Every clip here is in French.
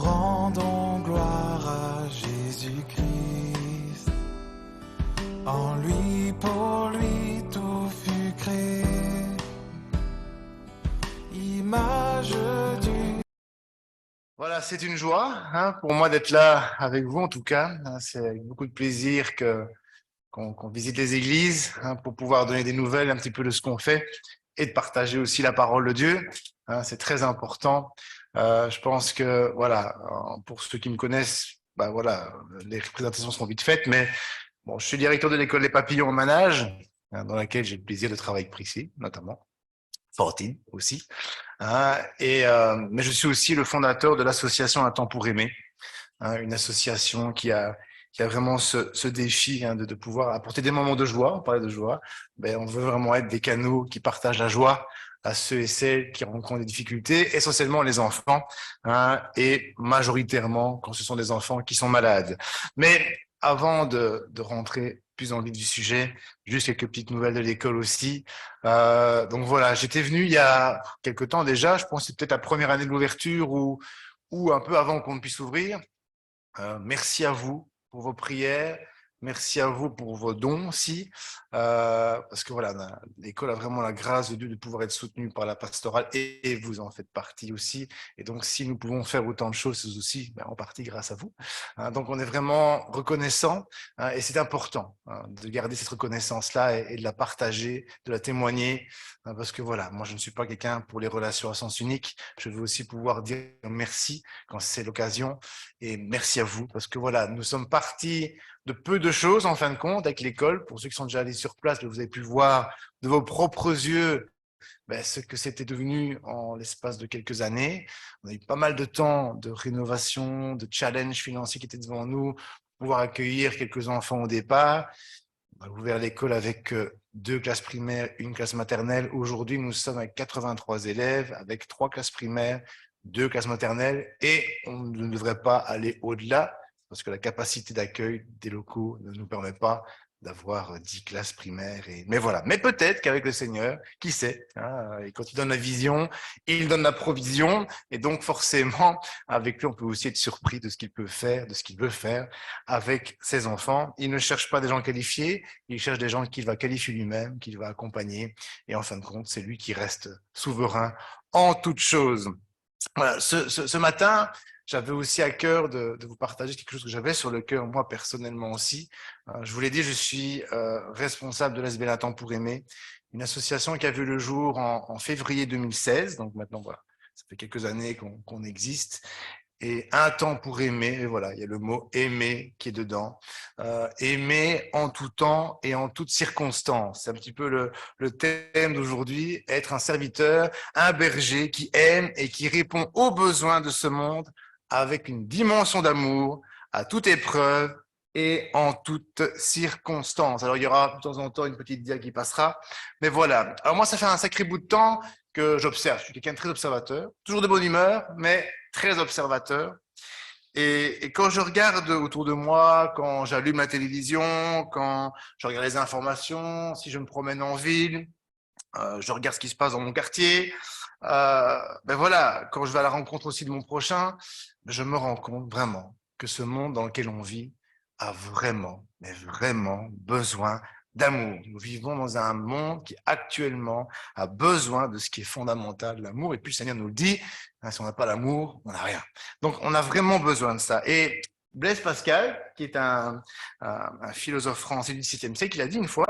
rendons gloire à Jésus-Christ. En lui, pour lui, tout fut créé. Image du... Voilà, c'est une joie pour moi d'être là avec vous en tout cas. C'est avec beaucoup de plaisir qu'on visite les églises pour pouvoir donner des nouvelles un petit peu de ce qu'on fait et de partager aussi la parole de Dieu. C'est très important. Je pense que voilà, pour ceux qui me connaissent, bah voilà, les représentations sont vite faites, mais bon, je suis directeur de l'école des papillons au manage, dans laquelle j'ai le plaisir de travailler avec Prissy, notamment. Fortine aussi. Mais je suis aussi le fondateur de l'association Un temps pour aimer, une association qui a vraiment ce défi de pouvoir apporter des moments de joie. On parlait de joie. Ben, on veut vraiment être des canaux qui partagent la joie à ceux et celles qui rencontrent des difficultés, essentiellement les enfants, et majoritairement quand ce sont des enfants qui sont malades. Mais avant de rentrer plus dans le vif du sujet, juste quelques petites nouvelles de l'école aussi. Donc voilà, j'étais venu il y a quelque temps déjà, je pense que c'est peut-être la première année de l'ouverture ou un peu avant qu'on ne puisse ouvrir. Merci à vous pour vos prières. Merci à vous pour vos dons aussi, parce que voilà, l'école a vraiment la grâce de Dieu de pouvoir être soutenue par la pastorale et vous en faites partie aussi. Et donc, si nous pouvons faire autant de choses, c'est aussi en partie grâce à vous. Donc, on est vraiment reconnaissant et c'est important de garder cette reconnaissance-là et de la partager, de la témoigner, parce que voilà, moi, je ne suis pas quelqu'un pour les relations à sens unique. Je veux aussi pouvoir dire merci quand c'est l'occasion. Et merci à vous, parce que voilà, nous sommes partis de peu de choses, en fin de compte, avec l'école. Pour ceux qui sont déjà allés sur place, vous avez pu voir de vos propres yeux ce que c'était devenu en l'espace de quelques années. On a eu pas mal de temps de rénovation, de challenge financier qui était devant nous, pour pouvoir accueillir quelques enfants au départ. On a ouvert l'école avec 2 classes primaires, 1 classe maternelle. Aujourd'hui, nous sommes avec 83 élèves, avec 3 classes primaires, 2 classes maternelles, et on ne devrait pas aller au-delà, parce que la capacité d'accueil des locaux ne nous permet pas d'avoir 10 classes primaires. Mais voilà. Mais peut-être qu'avec le Seigneur, qui sait, et quand il donne la vision, il donne la provision, et donc forcément, avec lui, on peut aussi être surpris de ce qu'il peut faire, de ce qu'il veut faire avec ses enfants. Il ne cherche pas des gens qualifiés, il cherche des gens qu'il va qualifier lui-même, qu'il va accompagner, et en fin de compte, c'est lui qui reste souverain en toutes choses. Voilà, ce matin, j'avais aussi à cœur de vous partager quelque chose que j'avais sur le cœur, moi, personnellement aussi. Je vous l'ai dit, je suis responsable de l'ASBL Un temps pour aimer, une association qui a vu le jour en février 2016, donc maintenant, voilà, ça fait quelques années qu'on existe. Et un temps pour aimer, et voilà, il y a le mot aimer qui est dedans. Aimer en tout temps et en toutes circonstances. C'est un petit peu le thème d'aujourd'hui, être un serviteur, un berger qui aime et qui répond aux besoins de ce monde avec une dimension d'amour à toute épreuve et en toutes circonstances. Alors, il y aura de temps en temps une petite dia qui passera, mais voilà. Alors moi, ça fait un sacré bout de temps que j'observe. Je suis quelqu'un de très observateur, toujours de bonne humeur, mais très observateur. Et quand je regarde autour de moi, quand j'allume la télévision, quand je regarde les informations, si je me promène en ville, je regarde ce qui se passe dans mon quartier, voilà, quand je vais à la rencontre aussi de mon prochain, je me rends compte vraiment que ce monde dans lequel on vit a vraiment, mais vraiment besoin d'amour. Nous vivons dans un monde qui actuellement a besoin de ce qui est fondamental, l'amour. Et puis le Seigneur nous le dit, si on n'a pas l'amour, on n'a rien. Donc on a vraiment besoin de ça. Et Blaise Pascal, qui est un philosophe français du XVIIe siècle, il a dit une fois,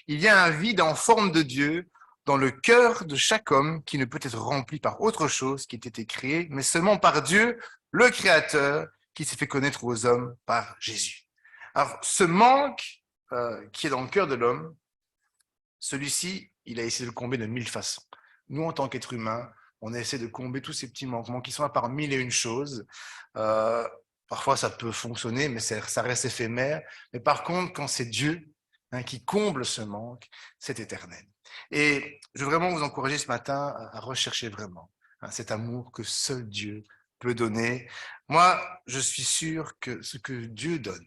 il y a un vide en forme de Dieu dans le cœur de chaque homme qui ne peut être rempli par autre chose qui ait été créé, mais seulement par Dieu, le Créateur, qui s'est fait connaître aux hommes par Jésus. Alors, ce manque qui est dans le cœur de l'homme, celui-ci, il a essayé de le combler de 1000 façons. Nous, en tant qu'êtres humains, on essaie de combler tous ces petits manquements qui sont là par 1001 choses. Parfois, ça peut fonctionner, mais ça reste éphémère. Mais par contre, quand c'est Dieu qui comble ce manque, c'est éternel. Et je veux vraiment vous encourager ce matin à rechercher vraiment cet amour que seul Dieu peut donner. Moi, je suis sûr que ce que Dieu donne,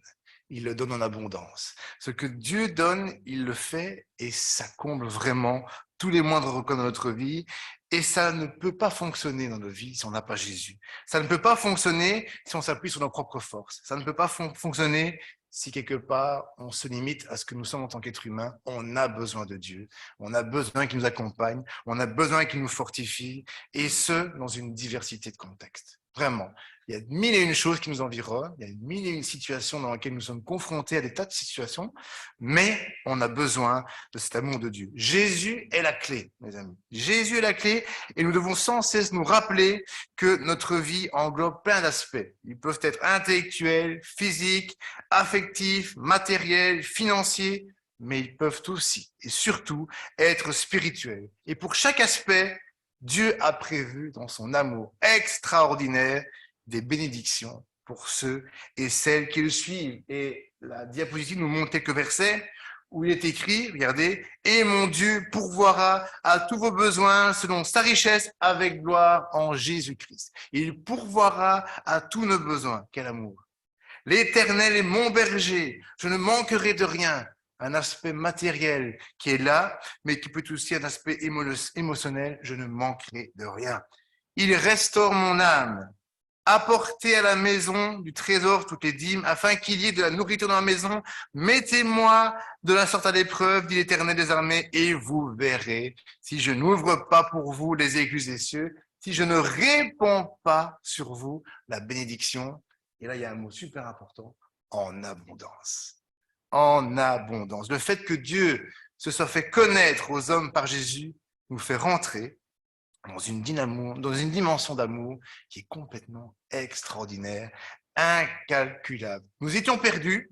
il le donne en abondance. Ce que Dieu donne, il le fait et ça comble vraiment tous les moindres recoins de notre vie. Et ça ne peut pas fonctionner dans nos vies si on n'a pas Jésus. Ça ne peut pas fonctionner si on s'appuie sur nos propres forces. Ça ne peut pas fonctionner si quelque part on se limite à ce que nous sommes en tant qu'êtres humains. On a besoin de Dieu. On a besoin qu'il nous accompagne. On a besoin qu'il nous fortifie. Et ce, dans une diversité de contextes. Vraiment. Il y a mille et une choses qui nous environnent. Il y a mille et une situations dans lesquelles nous sommes confrontés à des tas de situations. Mais on a besoin de cet amour de Dieu. Jésus est la clé, mes amis. Jésus est la clé et nous devons sans cesse nous rappeler que notre vie englobe plein d'aspects. Ils peuvent être intellectuels, physiques, affectifs, matériels, financiers, mais ils peuvent aussi et surtout être spirituels. Et pour chaque aspect, Dieu a prévu dans son amour extraordinaire des bénédictions pour ceux et celles qui le suivent. Et la diapositive nous montre quelques versets où il est écrit, regardez, « Et mon Dieu pourvoira à tous vos besoins selon sa richesse avec gloire en Jésus-Christ. » Il pourvoira à tous nos besoins. Quel amour! « L'Éternel est mon berger, je ne manquerai de rien. » Un aspect matériel qui est là, mais qui peut aussi un aspect émotionnel, je ne manquerai de rien. Il restaure mon âme. Apportez à la maison du trésor toutes les dîmes, afin qu'il y ait de la nourriture dans la maison. Mettez-moi de la sorte à l'épreuve, dit l'Éternel des armées, et vous verrez si je n'ouvre pas pour vous les écluses des cieux, si je ne réponds pas sur vous la bénédiction. Et là, il y a un mot super important, en abondance. En abondance. Le fait que Dieu se soit fait connaître aux hommes par Jésus nous fait rentrer dans une dimension d'amour qui est complètement extraordinaire, incalculable. Nous étions perdus,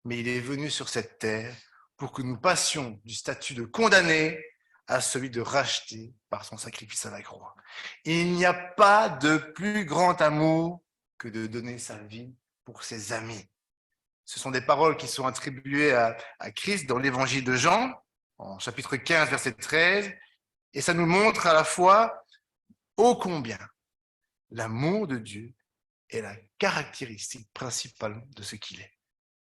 mais il est venu sur cette terre pour que nous passions du statut de condamné à celui de racheté par son sacrifice à la croix. Il n'y a pas de plus grand amour que de donner sa vie pour ses amis. Ce sont des paroles qui sont attribuées à Christ dans l'évangile de Jean, en chapitre 15, verset 13, et ça nous montre à la fois ô combien l'amour de Dieu est la caractéristique principale de ce qu'il est.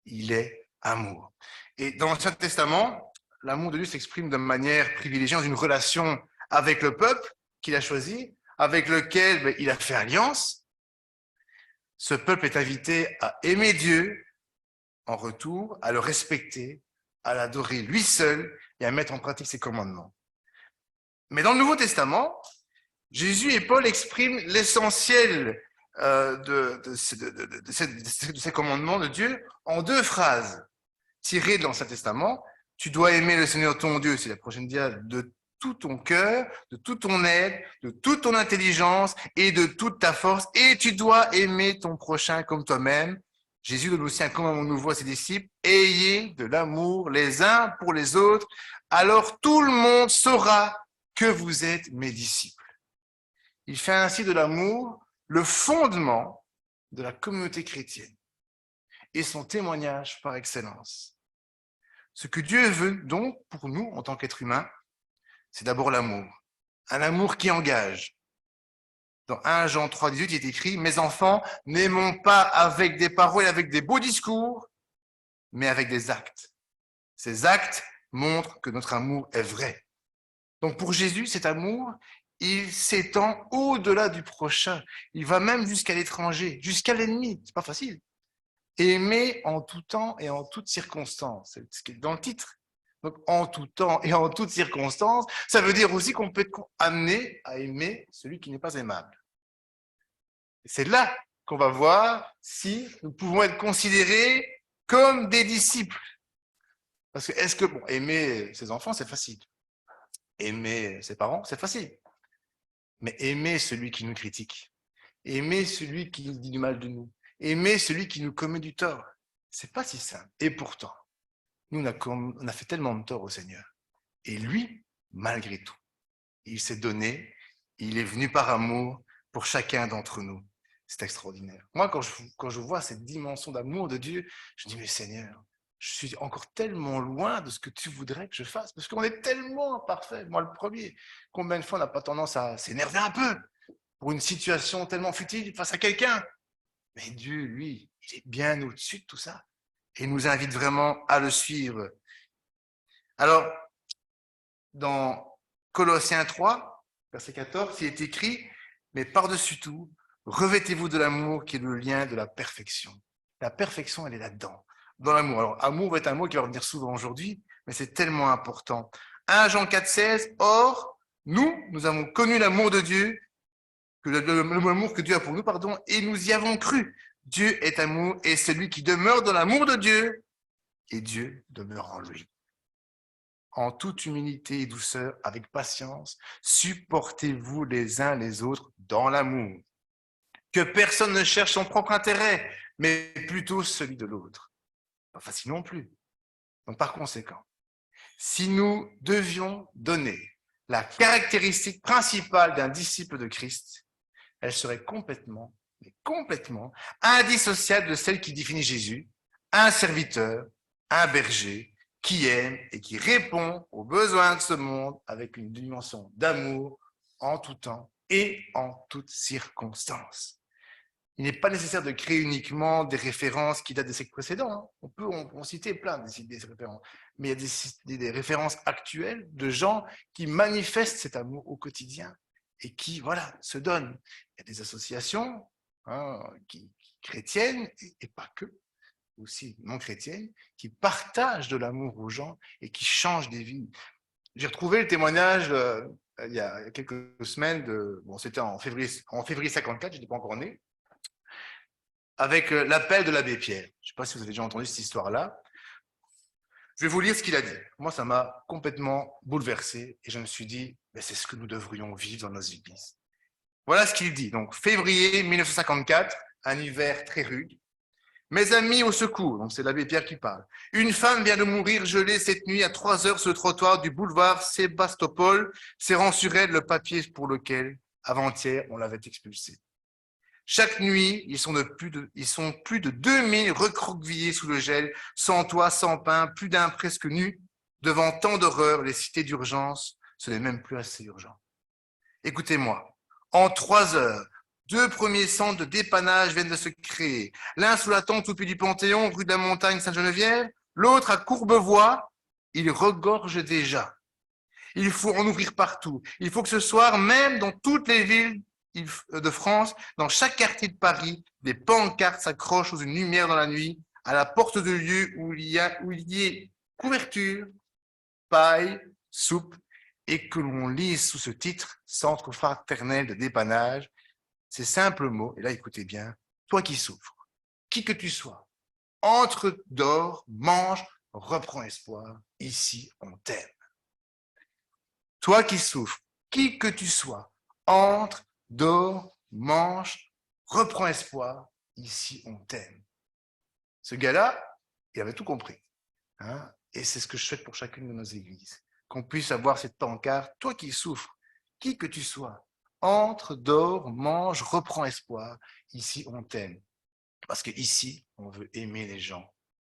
Il est amour. Et dans l'Ancien Testament, l'amour de Dieu s'exprime de manière privilégiée dans une relation avec le peuple qu'il a choisi, avec lequel il a fait alliance. Ce peuple est invité à aimer Dieu en retour, à le respecter, à l'adorer lui seul et à mettre en pratique ses commandements. Mais dans le Nouveau Testament, Jésus et Paul expriment l'essentiel de ces commandements de Dieu en deux phrases tirées de l'Ancien Testament. Tu dois aimer le Seigneur ton Dieu, c'est la prochaine dia, de tout ton cœur, de toute ton aide, de toute ton intelligence et de toute ta force. Et tu dois aimer ton prochain comme toi-même. Jésus donne aussi un commandement nouveau à ses disciples. Ayez de l'amour les uns pour les autres. Alors tout le monde saura que vous êtes mes disciples. Il fait ainsi de l'amour le fondement de la communauté chrétienne et son témoignage par excellence. Ce que Dieu veut donc pour nous en tant qu'êtres humains, c'est d'abord l'amour. Un amour qui engage. Dans 1 Jean 3, 18, il est écrit « Mes enfants, n'aimons pas avec des paroles et avec des beaux discours, mais avec des actes. Ces actes montrent que notre amour est vrai. » Donc pour Jésus, cet amour, il s'étend au-delà du prochain. Il va même jusqu'à l'étranger, jusqu'à l'ennemi. C'est pas facile. Aimer en tout temps et en toutes circonstances. C'est ce qui est dans le titre. Donc en tout temps et en toutes circonstances, ça veut dire aussi qu'on peut être amené à aimer celui qui n'est pas aimable. C'est là qu'on va voir si nous pouvons être considérés comme des disciples. Parce que est-ce que, bon, aimer ses enfants, c'est facile. Aimer ses parents, c'est facile. Mais aimer celui qui nous critique, aimer celui qui nous dit du mal de nous, aimer celui qui nous commet du tort, c'est pas si simple. Et pourtant, nous, on a fait tellement de tort au Seigneur. Et lui, malgré tout, il s'est donné, il est venu par amour pour chacun d'entre nous. C'est extraordinaire. Moi, quand je vois cette dimension d'amour de Dieu, je dis, mais Seigneur, je suis encore tellement loin de ce que tu voudrais que je fasse, parce qu'on est tellement imparfait, moi le premier. Combien de fois on n'a pas tendance à s'énerver un peu pour une situation tellement futile face à quelqu'un? Mais Dieu, lui, il est bien au-dessus de tout ça. Et il nous invite vraiment à le suivre. Alors, dans Colossiens 3, verset 14, il est écrit, mais par-dessus tout, revêtez-vous de l'amour qui est le lien de la perfection. La perfection, elle est là-dedans, dans l'amour. Alors, amour va être un mot qui va revenir souvent aujourd'hui, mais c'est tellement important. 1 Jean 4,16, or, nous avons connu l'amour de Dieu, l'amour que Dieu a pour nous, pardon, et nous y avons cru. Dieu est amour, et celui qui demeure dans l'amour de Dieu, et Dieu demeure en lui. En toute humilité et douceur, avec patience, supportez-vous les uns les autres dans l'amour. Que personne ne cherche son propre intérêt, mais plutôt celui de l'autre. Pas facile non plus. Donc, par conséquent, si nous devions donner la caractéristique principale d'un disciple de Christ, elle serait complètement indissociable de celle qui définit Jésus, un serviteur, un berger, qui aime et qui répond aux besoins de ce monde avec une dimension d'amour en tout temps et en toutes circonstances. Il n'est pas nécessaire de créer uniquement des références qui datent des siècles précédents. On peut en citer plein des références, mais il y a des références actuelles de gens qui manifestent cet amour au quotidien et qui, voilà, se donnent. Il y a des associations chrétiennes et pas que, aussi non chrétiennes, qui partagent de l'amour aux gens et qui changent des vies. J'ai retrouvé le témoignage il y a quelques semaines, c'était en février 54, je n'étais pas encore né, avec l'appel de l'abbé Pierre. Je ne sais pas si vous avez déjà entendu cette histoire-là. Je vais vous lire ce qu'il a dit. Moi, ça m'a complètement bouleversé et je me suis dit, c'est ce que nous devrions vivre dans nos églises. Voilà ce qu'il dit. Donc, février 1954, un hiver très rude. Mes amis au secours, donc c'est l'abbé Pierre qui parle. Une femme vient de mourir gelée cette nuit à 3 heures sur le trottoir du boulevard Sébastopol, serrant sur elle le papier pour lequel, avant-hier, on l'avait expulsée. Chaque nuit, ils sont plus de 2000 recroquevillés sous le gel, sans toit, sans pain, plus d'un presque nu. Devant tant d'horreurs, les cités d'urgence, ce n'est même plus assez urgent. Écoutez-moi, en 3 heures, 2 premiers centres de dépannage viennent de se créer. L'un sous la tente au pied du Panthéon, rue de la Montagne Sainte-Geneviève, l'autre à Courbevoie. Il regorge déjà. Il faut en ouvrir partout. Il faut que ce soir, même dans toutes les villes de France, dans chaque quartier de Paris, des pancartes s'accrochent sous une lumière dans la nuit, à la porte de lieux où il y ait couverture, paille, soupe, et que l'on lise sous ce titre « Centre fraternel de dépannage », ces simples mots, et là écoutez bien, toi qui souffres, qui que tu sois, entre, dors, mange, reprends espoir, ici on t'aime. Toi qui souffres, qui que tu sois, entre, dors, mange, reprends espoir, ici on t'aime. Ce gars-là, il avait tout compris. Et c'est ce que je souhaite pour chacune de nos églises. Qu'on puisse avoir cette pancarte, toi qui souffres, qui que tu sois, entre, dors, mange, reprends espoir, ici on t'aime. Parce qu'ici, on veut aimer les gens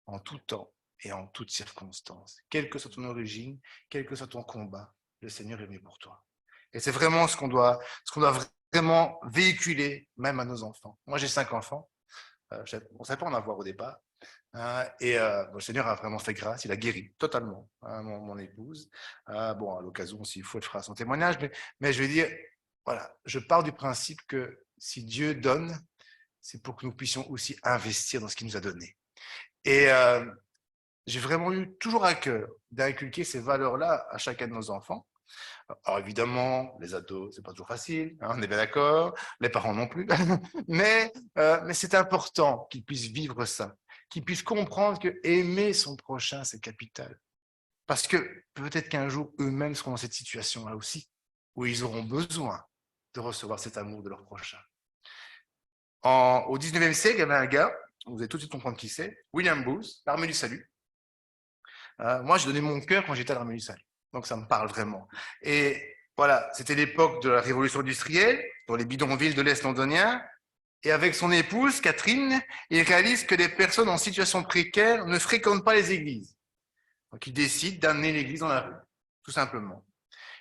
en tout temps et en toutes circonstances. Quelle que soit ton origine, quel que soit ton combat, le Seigneur est venu pour toi. Et c'est vraiment ce qu'on doit vraiment véhiculer, même à nos enfants. Moi, j'ai 5 enfants. On ne savait pas en avoir au départ. Le Seigneur a vraiment fait grâce. Il a guéri totalement mon épouse. À l'occasion, s'il faut, elle fera son témoignage. Mais je vais dire, voilà, je pars du principe que si Dieu donne, c'est pour que nous puissions aussi investir dans ce qu'il nous a donné. Et j'ai vraiment eu toujours à cœur d'inculquer ces valeurs-là à chacun de nos enfants. Alors évidemment, les ados, c'est pas toujours facile, on est bien d'accord, les parents non plus, mais c'est important qu'ils puissent vivre ça, qu'ils puissent comprendre que aimer son prochain, c'est capital. Parce que peut-être qu'un jour, eux-mêmes seront dans cette situation-là aussi, où ils auront besoin de recevoir cet amour de leur prochain. Au 19e siècle, il y avait un gars, vous allez tout de suite comprendre qui c'est, William Booth, l'Armée du Salut. Moi, j'ai donné mon cœur quand j'étais à l'Armée du Salut. Donc, ça me parle vraiment. Et voilà, c'était l'époque de la révolution industrielle, dans les bidonvilles de l'Est londonien. Et avec son épouse, Catherine, il réalise que les personnes en situation précaire ne fréquentent pas les églises. Donc, il décide d'amener l'église dans la rue, tout simplement.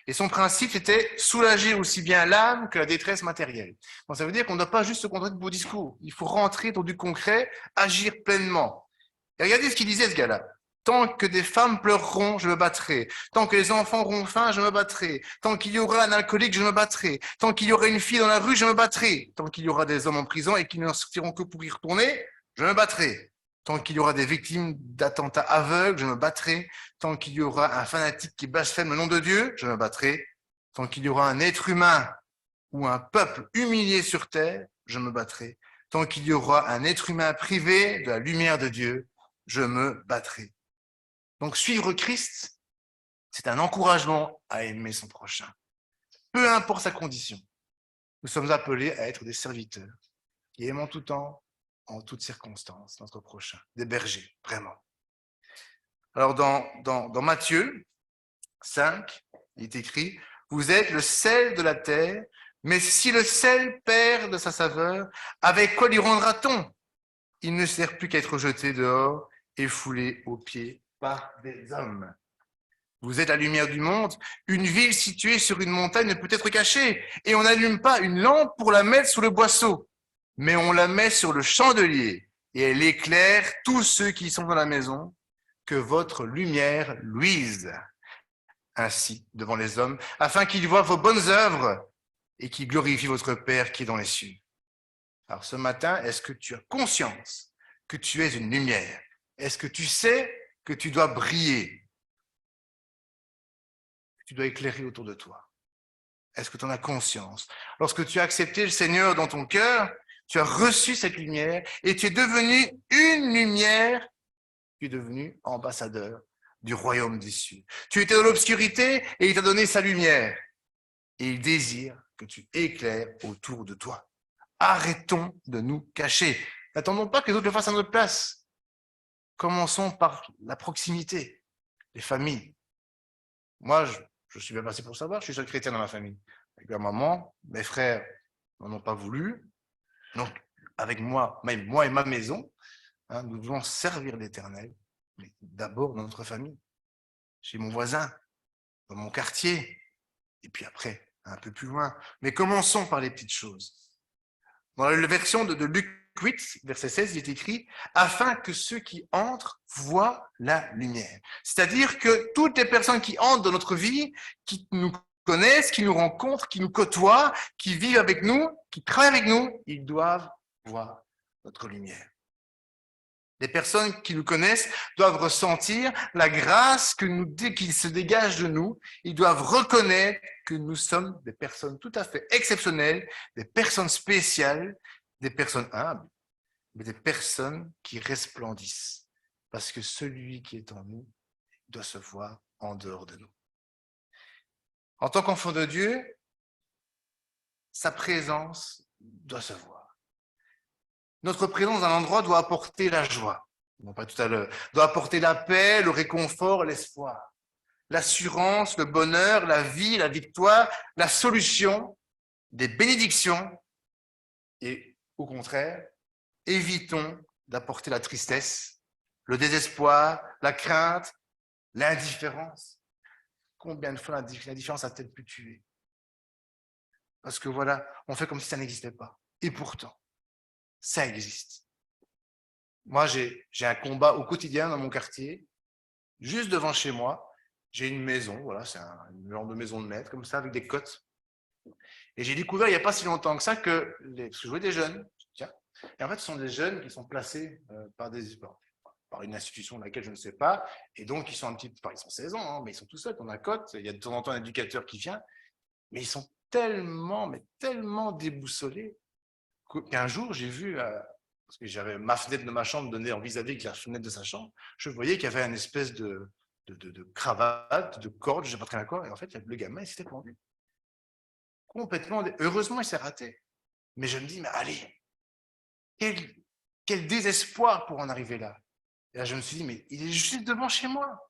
Et son principe, c'était soulager aussi bien l'âme que la détresse matérielle. Donc, ça veut dire qu'on ne doit pas juste se contenter de beaux discours. Il faut rentrer dans du concret, agir pleinement. Et regardez ce qu'il disait, ce gars-là. Tant que des femmes pleureront, je me battrai. Tant que les enfants auront faim, je me battrai. Tant qu'il y aura un alcoolique, je me battrai. Tant qu'il y aura une fille dans la rue, je me battrai. Tant qu'il y aura des hommes en prison et qui n'en sortiront que pour y retourner, je me battrai. Tant qu'il y aura des victimes d'attentats aveugles, je me battrai. Tant qu'il y aura un fanatique qui blasphème le nom de Dieu, je me battrai. Tant qu'il y aura un être humain ou un peuple humilié sur terre, je me battrai. Tant qu'il y aura un être humain privé de la lumière de Dieu, je me battrai. Donc suivre Christ, c'est un encouragement à aimer son prochain. Peu importe sa condition, nous sommes appelés à être des serviteurs qui aiment en tout temps, en toutes circonstances, notre prochain, des bergers, vraiment. Alors dans Matthieu 5, il est écrit, vous êtes le sel de la terre, mais si le sel perd de sa saveur, avec quoi lui rendra-t-on? Il ne sert plus qu'à être jeté dehors et foulé aux pieds par des hommes. Vous êtes la lumière du monde. Une ville située sur une montagne ne peut être cachée. Et on n'allume pas une lampe pour la mettre sous le boisseau, mais on la met sur le chandelier et elle éclaire tous ceux qui sont dans la maison. Que votre lumière luise ainsi devant les hommes, afin qu'ils voient vos bonnes œuvres et qu'ils glorifient votre Père qui est dans les cieux. Alors ce matin, est-ce que tu as conscience que tu es une lumière? Est-ce que tu sais que tu dois briller? Tu dois éclairer autour de toi. Est-ce que tu en as conscience? Lorsque tu as accepté le Seigneur dans ton cœur, tu as reçu cette lumière et tu es devenu une lumière. Tu es devenu ambassadeur du royaume des cieux. Tu étais dans l'obscurité et il t'a donné sa lumière. Et il désire que tu éclaires autour de toi. Arrêtons de nous cacher. N'attendons pas que les autres le fassent à notre place. Commençons par la proximité, les familles. Moi, je suis bien placé pour savoir, je suis seul chrétien dans ma famille. Avec ma maman, mes frères n'en ont pas voulu. Donc, avec moi, même moi et ma maison, nous devons servir l'Éternel, mais d'abord dans notre famille, chez mon voisin, dans mon quartier, et puis après, un peu plus loin. Mais commençons par les petites choses. Dans la version de Luc 8, verset 16, il est écrit « Afin que ceux qui entrent voient la lumière ». C'est-à-dire que toutes les personnes qui entrent dans notre vie, qui nous connaissent, qui nous rencontrent, qui nous côtoient, qui vivent avec nous, qui travaillent avec nous, ils doivent voir notre lumière. Les personnes qui nous connaissent doivent ressentir la grâce qui se dégage de nous. Ils doivent reconnaître que nous sommes des personnes tout à fait exceptionnelles, des personnes spéciales, des personnes humbles, mais des personnes qui resplendissent. Parce que celui qui est en nous doit se voir en dehors de nous. En tant qu'enfant de Dieu, sa présence doit se voir. Notre présence dans un endroit doit apporter la joie, non pas tout à l'heure, doit apporter la paix, le réconfort, l'espoir, l'assurance, le bonheur, la vie, la victoire, la solution, des bénédictions. Et au contraire, évitons d'apporter la tristesse, le désespoir, la crainte, l'indifférence. Combien de fois l'indifférence a-t-elle pu tuer? Parce que voilà, on fait comme si ça n'existait pas. Et pourtant, ça existe. Moi, j'ai un combat au quotidien dans mon quartier, juste devant chez moi. J'ai une maison, voilà, c'est un genre de maison de maître, comme ça, avec des cotes. Et j'ai découvert il n'y a pas si longtemps que ça que, parce que je vois des jeunes, tiens, et en fait, ce sont des jeunes qui sont placés par une institution de laquelle je ne sais pas, et donc ils sont un petit peu, ils sont 16 ans, hein, mais ils sont tout seuls, on a cote, il y a de temps en temps un éducateur qui vient, mais ils sont tellement, mais tellement déboussolés qu'un jour, j'ai vu, parce que j'avais ma fenêtre de ma chambre donnée en vis-à-vis avec la fenêtre de sa chambre, je voyais qu'il y avait une espèce de cravate, de corde, je ne sais pas très bien quoi, et en fait, le gamin, il s'était pendu. Complètement, heureusement, il s'est raté. Mais je me dis, mais allez, quel désespoir pour en arriver là. Et là, je me suis dit, mais il est juste devant chez moi.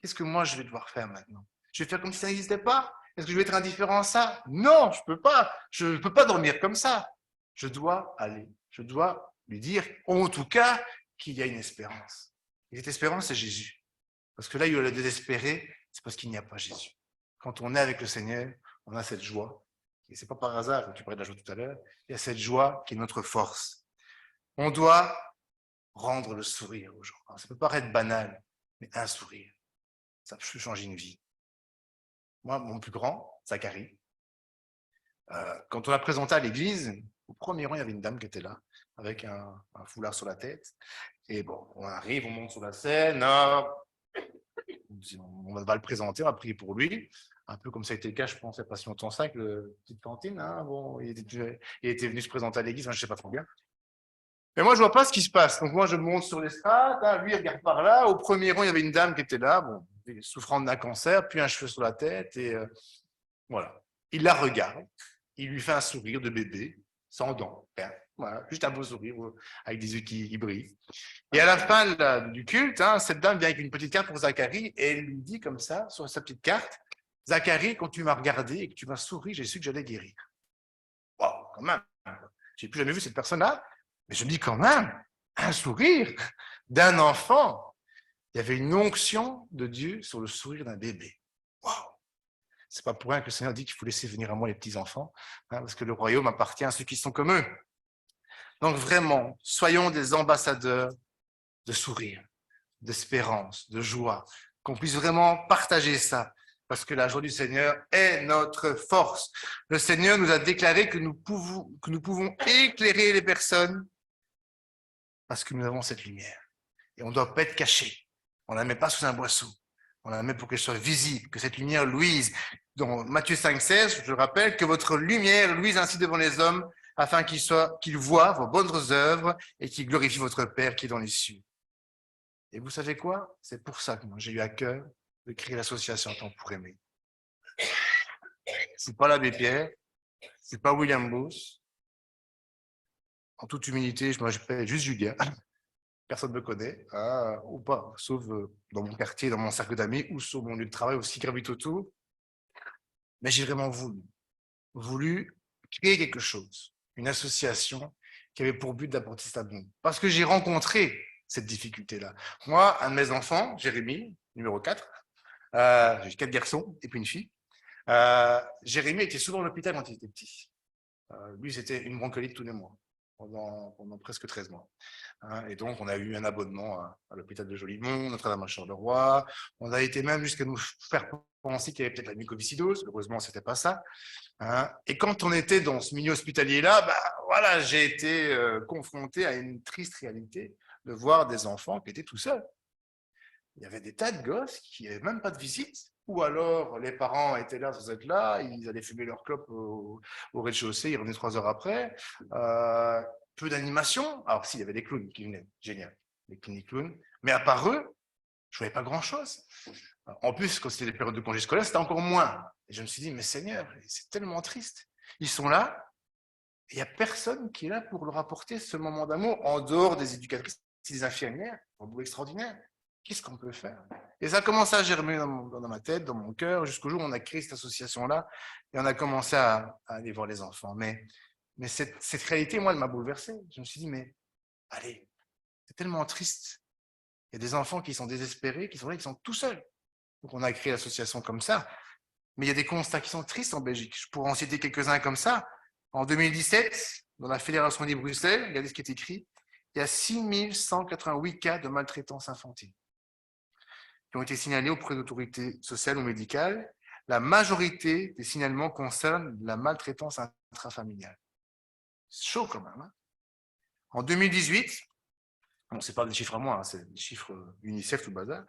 Qu'est-ce que moi, je vais devoir faire maintenant? Je vais faire comme si ça n'existait pas? Est-ce que je vais être indifférent à ça? Non, je peux pas. Je ne peux pas dormir comme ça. Je dois aller. Je dois lui dire, en tout cas, qu'il y a une espérance. Et cette espérance, c'est Jésus. Parce que là, il y a le désespéré, c'est parce qu'il n'y a pas Jésus. Quand on est avec le Seigneur, on a cette joie. Et ce n'est pas par hasard, tu parlais de la joie tout à l'heure, il y a cette joie qui est notre force. On doit rendre le sourire aux gens. Alors, ça peut paraître banal, Mais un sourire, ça peut changer une vie. Moi, mon plus grand, Zacharie, quand on l'a présenté à l'église, au premier rang, il y avait une dame qui était là, avec un foulard sur la tête. Et bon, on arrive, on monte sur la scène, on va le présenter, on va prier pour lui. Un peu comme ça a été le cas, je pense, il n'y a pas si longtemps ça, avec le petite Fantine. Hein, bon, il était venu se présenter à l'église, je ne sais pas trop bien. Mais moi, je ne vois pas ce qui se passe. Donc moi, je monte sur l'estrade, hein, lui, il regarde par là. Au premier rang, il y avait une dame qui était là, bon, souffrant d'un cancer, puis un cheveu sur la tête. Et voilà. Il la regarde, il lui fait un sourire de bébé, sans dents. Hein, voilà, juste un beau sourire avec des yeux qui brillent. Et à la fin du culte, hein, cette dame vient avec une petite carte pour Zacharie et elle lui dit comme ça, sur sa petite carte, Zacharie, quand tu m'as regardé et que tu m'as souri, j'ai su que j'allais guérir. Wow, quand même. J'ai plus jamais vu cette personne-là, mais je me dis quand même, un sourire d'un enfant. Il y avait une onction de Dieu sur le sourire d'un bébé. Wow. C'est pas pour rien que le Seigneur dit qu'il faut laisser venir à moi les petits-enfants, hein, parce que le royaume appartient à ceux qui sont comme eux. Donc vraiment, soyons des ambassadeurs de sourire, d'espérance, de joie, qu'on puisse vraiment partager ça, parce que la joie du Seigneur est notre force. Le Seigneur nous a déclaré que nous pouvons éclairer les personnes parce que nous avons cette lumière. Et on ne doit pas être caché. On ne la met pas sous un boisseau. On la met pour qu'elle soit visible, que cette lumière luise. Dans Matthieu 5,16, je rappelle que votre lumière luise ainsi devant les hommes, afin qu'ils voient vos bonnes œuvres et qu'ils glorifient votre Père qui est dans les cieux. Et vous savez quoi? C'est pour ça que moi, j'ai eu à cœur de créer l'association Temps pour aimer. C'est pas l'abbé Pierre, c'est pas William Booth. En toute humilité, je m'appelle juste Julien. Personne ne me connaît, hein, ou pas, sauf dans mon quartier, dans mon cercle d'amis, ou sur mon lieu de travail aussi gravite autour. Mais j'ai vraiment voulu créer quelque chose, une association qui avait pour but d'apporter cet amour. Parce que j'ai rencontré cette difficulté-là. Moi, un de mes enfants, Jérémy, numéro 4, j'ai 4 garçons et puis une fille. Jérémy était souvent à l'hôpital quand il était petit. Lui, c'était une bronchiolite tous les mois, pendant presque 13 mois. Hein, et donc, on a eu un abonnement à l'hôpital de Jolimont, Notre-Dame-à-Charleroi. On a été même jusqu'à nous faire penser qu'il y avait peut-être la mucoviscidose. Heureusement, c'était pas ça. Hein. Et quand on était dans ce milieu hospitalier-là, voilà, j'ai été confronté à une triste réalité de voir des enfants qui étaient tout seuls. Il y avait des tas de gosses qui n'avaient même pas de visite, ou alors les parents étaient là sans être là, ils allaient fumer leur clope au rez-de-chaussée, ils revenaient 3 heures après. Peu d'animation. Alors, s'il y avait des clowns qui venaient, génial, les cliniques clowns, mais à part eux, je ne voyais pas grand-chose. En plus, quand c'était les périodes de congés scolaires, c'était encore moins. Et je me suis dit, mais Seigneur, c'est tellement triste. Ils sont là, et il n'y a personne qui est là pour leur apporter ce moment d'amour, en dehors des éducatrices, des infirmières, un boulot extraordinaire. Qu'est-ce qu'on peut faire? Et ça a commencé à germer dans ma tête, dans mon cœur, jusqu'au jour où on a créé cette association-là, et on a commencé à aller voir les enfants. Mais cette réalité, moi, elle m'a bouleversé. Je me suis dit, mais allez, c'est tellement triste. Il y a des enfants qui sont désespérés, qui sont là, qui sont tout seuls. Donc on a créé l'association comme ça. Mais il y a des constats qui sont tristes en Belgique. Je pourrais en citer quelques-uns comme ça. En 2017, dans la Fédération des Bruxelles, regardez ce qui est écrit, il y a 6188 cas de maltraitance infantile qui ont été signalés auprès d'autorités sociales ou médicales. La majorité des signalements concernent la maltraitance intrafamiliale. C'est chaud quand même. Hein. En 2018, bon, ce n'est pas des chiffres à moi, hein, c'est des chiffres UNICEF, tout le bazar.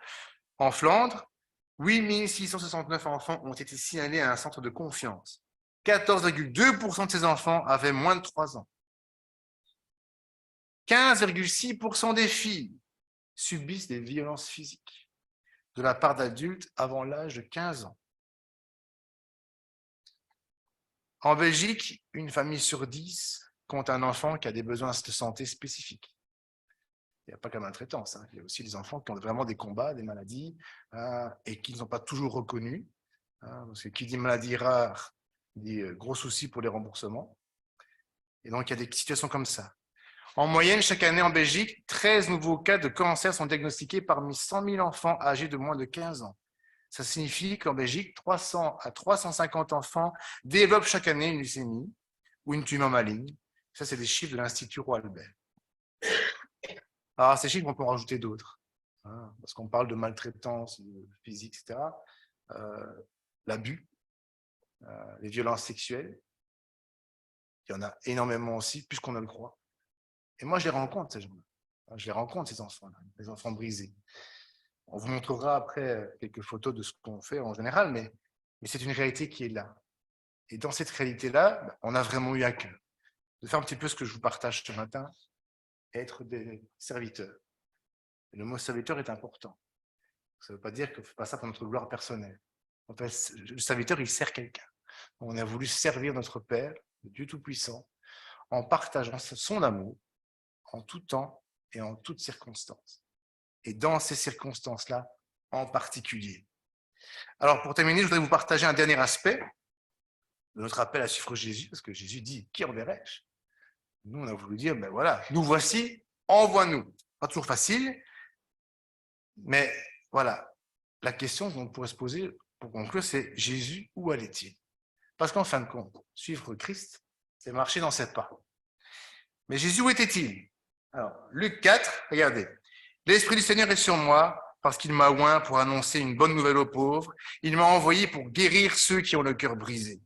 En Flandre, 8669 enfants ont été signalés à un centre de confiance. 14,2% de ces enfants avaient moins de 3 ans. 15,6% des filles subissent des violences physiques de la part d'adultes avant l'âge de 15 ans. En Belgique, une famille sur 10 compte un enfant qui a des besoins de santé spécifiques. Il n'y a pas que la maltraitance, hein. Il y a aussi des enfants qui ont vraiment des combats, des maladies, et qui ne sont pas toujours reconnus. Parce que qui dit maladie rare, dit gros soucis pour les remboursements. Et donc, il y a des situations comme ça. En moyenne, chaque année en Belgique, 13 nouveaux cas de cancer sont diagnostiqués parmi 100 000 enfants âgés de moins de 15 ans. Ça signifie qu'en Belgique, 300 à 350 enfants développent chaque année une leucémie ou une tumeur maligne. Ça, c'est des chiffres de l'Institut Roy Albert. Alors, ces chiffres, on peut en rajouter d'autres. hein, parce qu'on parle de maltraitance physique, etc., l'abus, les violences sexuelles, il y en a énormément aussi, plus qu'on ne le croit. Et moi, je les rencontre, ces gens-là. Je les rencontre, ces enfants-là, les enfants brisés. On vous montrera après quelques photos de ce qu'on fait en général, mais c'est une réalité qui est là. Et dans cette réalité-là, on a vraiment eu à cœur de faire un petit peu ce que je vous partage ce matin, être des serviteurs. Et le mot serviteur est important. Ça ne veut pas dire qu'on ne fait pas ça pour notre gloire personnelle. En fait, le serviteur, il sert quelqu'un. On a voulu servir notre Père, le Dieu Tout-Puissant, en partageant son amour en tout temps et en toutes circonstances. Et dans ces circonstances-là, en particulier. Alors, pour terminer, je voudrais vous partager un dernier aspect de notre appel à suivre Jésus, parce que Jésus dit, qui enverrai-je? Nous, on a voulu dire, ben voilà, nous voici, envoie-nous. Pas toujours facile, mais voilà, la question qu'on pourrait se poser pour conclure, c'est Jésus, où allait-il? Parce qu'en fin de compte, suivre Christ, c'est marcher dans ses pas. Mais Jésus, où était-il? Alors, Luc 4, regardez. L'Esprit du Seigneur est sur moi, parce qu'il m'a oint pour annoncer une bonne nouvelle aux pauvres. Il m'a envoyé pour guérir ceux qui ont le cœur brisé,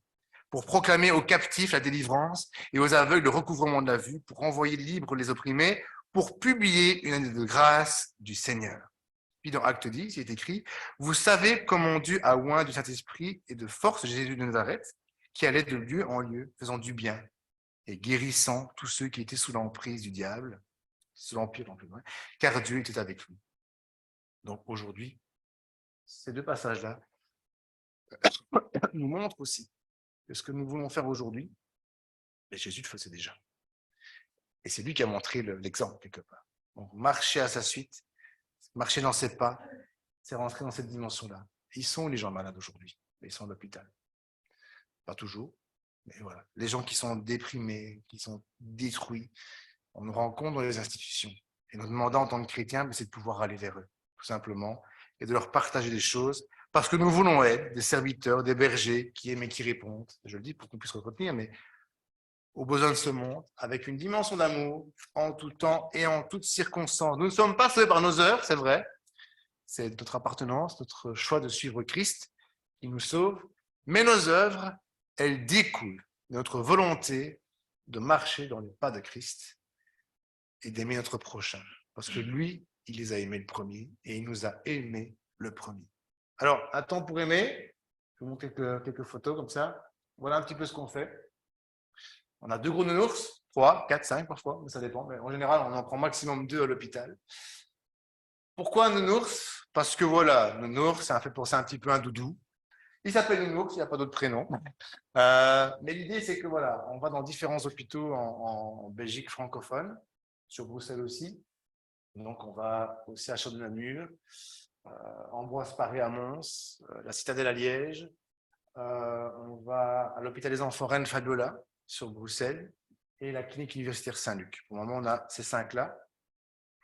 pour proclamer aux captifs la délivrance et aux aveugles le recouvrement de la vue, pour envoyer libres les opprimés, pour publier une année de grâce du Seigneur. Puis dans Acte 10, il est écrit, vous savez comment Dieu a oint du Saint-Esprit et de force Jésus de Nazareth, qui allait de lieu en lieu, faisant du bien et guérissant tous ceux qui étaient sous l'emprise du diable, sous l'empire, car Dieu était avec lui. Donc aujourd'hui, ces deux passages-là nous montrent aussi que ce que nous voulons faire aujourd'hui, Jésus le faisait déjà. Et c'est lui qui a montré l'exemple quelque part. Donc marcher à sa suite, marcher dans ses pas, c'est rentrer dans cette dimension-là. Ils sont les gens malades aujourd'hui, ils sont à l'hôpital. Pas toujours, mais voilà. Les gens qui sont déprimés, qui sont détruits, on nous rencontre dans les institutions. Et nous demandons en tant que chrétiens, c'est de pouvoir aller vers eux, tout simplement, et de leur partager des choses, parce que nous voulons être des serviteurs, des bergers qui aiment et qui répondent, je le dis pour qu'on puisse retenir, mais aux besoins de ce monde, avec une dimension d'amour, en tout temps et en toutes circonstances. Nous ne sommes pas sauvés par nos œuvres, c'est vrai, c'est notre appartenance, notre choix de suivre Christ qui nous sauve, mais nos œuvres, elles découlent de notre volonté de marcher dans les pas de Christ et d'aimer notre prochain. Parce que lui, il les a aimés le premier et il nous a aimés le premier. Alors, un temps pour aimer. Je vous montre quelques photos comme ça. Voilà un petit peu ce qu'on fait. On a 2 gros nounours, 3, 4, 5 parfois, mais ça dépend. Mais en général, on en prend maximum 2 à l'hôpital. Pourquoi un nounours? Parce que voilà, nounours, ça fait penser un petit peu un doudou. Il s'appelle nounours, il n'y a pas d'autre prénom. Mais l'idée, c'est que voilà, on va dans différents hôpitaux en Belgique francophone, sur Bruxelles aussi. Donc, on va aussi à Chaude-Namur, Ambroise Paré à Mons, la Citadelle à Liège. On va à l'hôpital des enfants Reine Fabiola sur Bruxelles et la clinique universitaire Saint-Luc. Pour le moment, on a ces 5-là.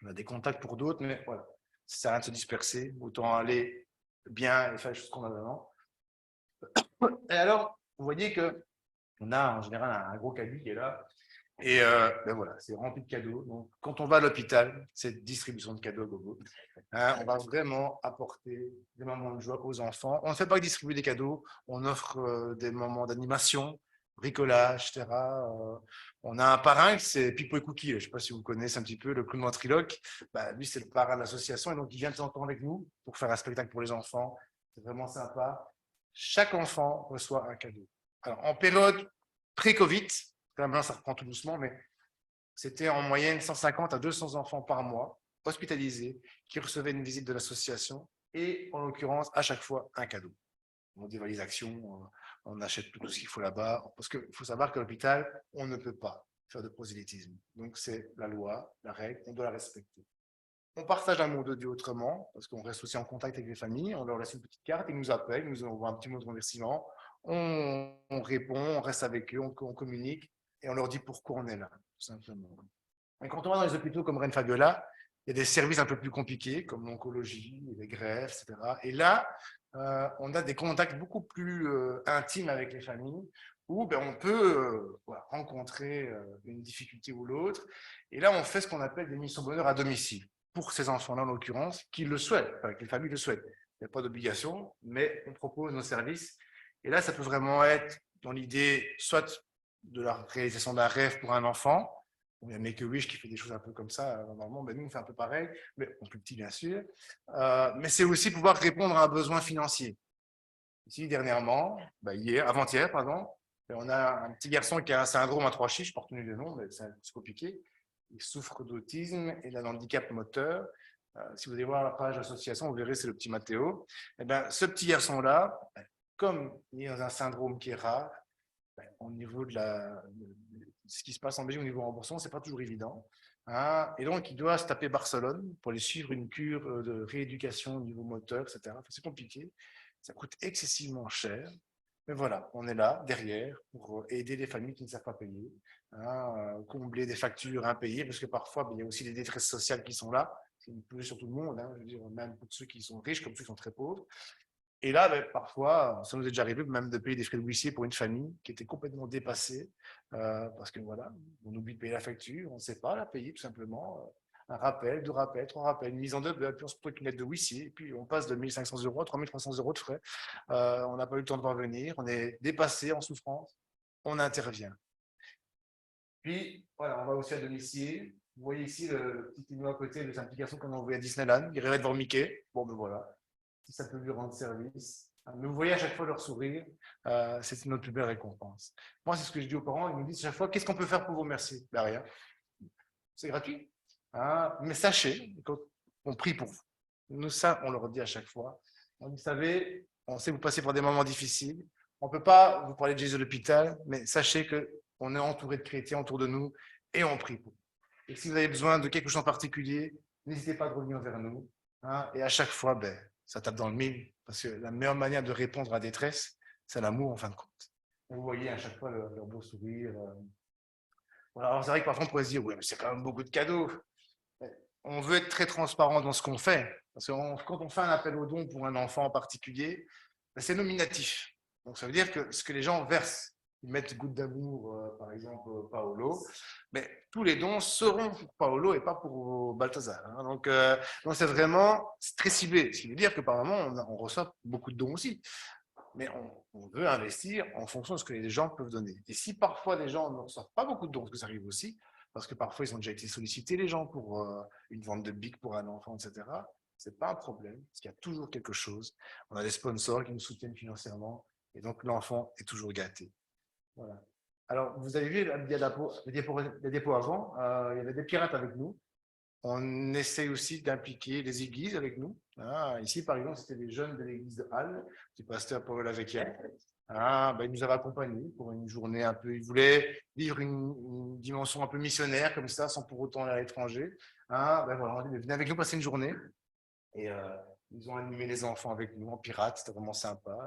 On a des contacts pour d'autres, mais voilà, ça sert à rien de se disperser. Autant aller bien et faire les choses qu'on a vraiment. Et alors, vous voyez qu'on a en général un gros caddie qui est là. Et ben voilà, c'est rempli de cadeaux. Donc, quand on va à l'hôpital, c'est distribution de cadeaux, gogo. Hein, on va vraiment apporter des moments de joie aux enfants. On ne fait pas que distribuer des cadeaux, on offre des moments d'animation, bricolage, etc. On a un parrain, c'est Pipo et Cookie. Je ne sais pas si vous connaissez un petit peu le clown ventriloque. Bah, lui, c'est le parrain de l'association et donc il vient de temps en temps avec nous pour faire un spectacle pour les enfants. C'est vraiment sympa. Chaque enfant reçoit un cadeau. Alors, en période pré-Covid, quand même là, ça reprend tout doucement, mais c'était en moyenne 150 à 200 enfants par mois hospitalisés qui recevaient une visite de l'association et en l'occurrence à chaque fois un cadeau. On dévalise l'action, on achète tout ce qu'il faut là-bas, parce qu'il faut savoir qu'à l'hôpital, on ne peut pas faire de prosélytisme. Donc c'est la loi, la règle, on doit la respecter. On partage l'amour de Dieu autrement, parce qu'on reste aussi en contact avec les familles, on leur laisse une petite carte, ils nous appellent, ils nous envoient un petit mot de remerciement, on répond, on reste avec eux, on communique, et on leur dit pourquoi on est là, tout simplement. Et quand on va dans les hôpitaux comme Reine Fabiola, il y a des services un peu plus compliqués, comme l'oncologie, les greffes, etc. Et là, on a des contacts beaucoup plus intimes avec les familles, où ben, on peut voilà, rencontrer une difficulté ou l'autre. Et là, on fait ce qu'on appelle des missions bonheur à domicile. pour ces enfants-là, en l'occurrence, qui le souhaitent, enfin, que les familles le souhaitent. Il n'y a pas d'obligation, mais on propose nos services. Et là, ça peut vraiment être dans l'idée, soit de la réalisation d'un rêve pour un enfant. Il y a Make-A-Wish qui fait des choses un peu comme ça, normalement, mais nous, on fait un peu pareil, mais en plus petit, bien sûr. Mais c'est aussi pouvoir répondre à un besoin financier. Ici, dernièrement, avant-hier, pardon, on a un petit garçon qui a un syndrome à trois chiffres, je ne porte le nom, mais c'est compliqué. Il souffre d'autisme et d'un handicap moteur. Si vous allez voir la page d'association, vous verrez, c'est le petit Mathéo. Eh ben, ce petit garçon-là, comme il est dans un syndrome qui est rare, au niveau de ce qui se passe en Belgique au niveau remboursement, ce n'est pas toujours évident. Hein, et donc, il doit se taper Barcelone pour aller suivre une cure de rééducation au niveau moteur, etc. Enfin, c'est compliqué. Ça coûte excessivement cher. Mais voilà, on est là, derrière, pour aider les familles qui ne savent pas payer, hein, combler des factures impayées, parce que parfois, il y a aussi des détresses sociales qui sont là. C'est une peu sur tout le monde, hein, je veux dire, même pour ceux qui sont riches comme ceux qui sont très pauvres. Et là, parfois, ça nous est déjà arrivé même de payer des frais de huissier pour une famille qui était complètement dépassée, parce que voilà, on oublie de payer la facture, on ne sait pas la payer tout simplement. Un rappel, deux rappels, trois rappels, une mise en demeure, puis on se retrouve avec une lettre de huissier, et puis on passe de 1 500 € à 3 300 € de frais. On n'a pas eu le temps de revenir, on est dépassé en souffrance, on intervient. Puis, voilà, on va aussi à domicile. Vous voyez ici le petit Tino à côté de cette application qu'on a envoyé à Disneyland. Il rêvait de voir Mickey. Bon, ben voilà, si ça peut lui rendre service. Mais vous voyez à chaque fois leur sourire, c'est notre plus belle récompense. Moi, c'est ce que je dis aux parents. Ils me disent à chaque fois, qu'est-ce qu'on peut faire pour vous remercier? Ben rien. C'est gratuit. Hein, mais sachez qu'on prie pour vous. Nous, ça, on leur dit à chaque fois. Vous savez, on sait que vous passez par des moments difficiles. On ne peut pas vous parler de Jésus de l'hôpital, mais sachez qu'on est entouré de chrétiens autour de nous et on prie pour vous. Et si vous avez besoin de quelque chose en particulier, n'hésitez pas à revenir vers nous. Hein, et à chaque fois, ça tape dans le mille, parce que la meilleure manière de répondre à la détresse, c'est l'amour en fin de compte. Vous voyez à chaque fois leur beau sourire. Voilà, alors c'est vrai que parfois on pourrait se dire, oui, mais c'est quand même beaucoup de cadeaux. On veut être très transparent dans ce qu'on fait. Parce que quand on fait un appel au don pour un enfant en particulier, c'est nominatif. Donc ça veut dire que ce que les gens versent, ils mettent goutte d'amour, par exemple, Paolo, mais tous les dons seront pour Paolo et pas pour Balthazar. Hein. Donc c'est vraiment très ciblé. Ce qui veut dire que par moment, on reçoit beaucoup de dons aussi. Mais on veut investir en fonction de ce que les gens peuvent donner. Et si parfois les gens ne reçoivent pas beaucoup de dons, parce que ça arrive aussi, parce que parfois ils ont déjà été sollicités, les gens, pour une vente de bic pour un enfant, etc., ce n'est pas un problème, parce qu'il y a toujours quelque chose. On a des sponsors qui nous soutiennent financièrement, et donc l'enfant est toujours gâté. Voilà. Alors, vous avez vu les diapos avant, il y avait des pirates avec nous. On essaie aussi d'impliquer les églises avec nous. Ah, ici, par exemple, c'était les jeunes de l'église de Halle, du pasteur Paul Lavecchia. Il nous avait accompagnés pour une journée un peu. Il voulait vivre une dimension un peu missionnaire, comme ça, sans pour autant aller à l'étranger. Voilà, on dit, venez avec nous passer une journée. Et ils ont animé les enfants avec nous en pirate, c'était vraiment sympa.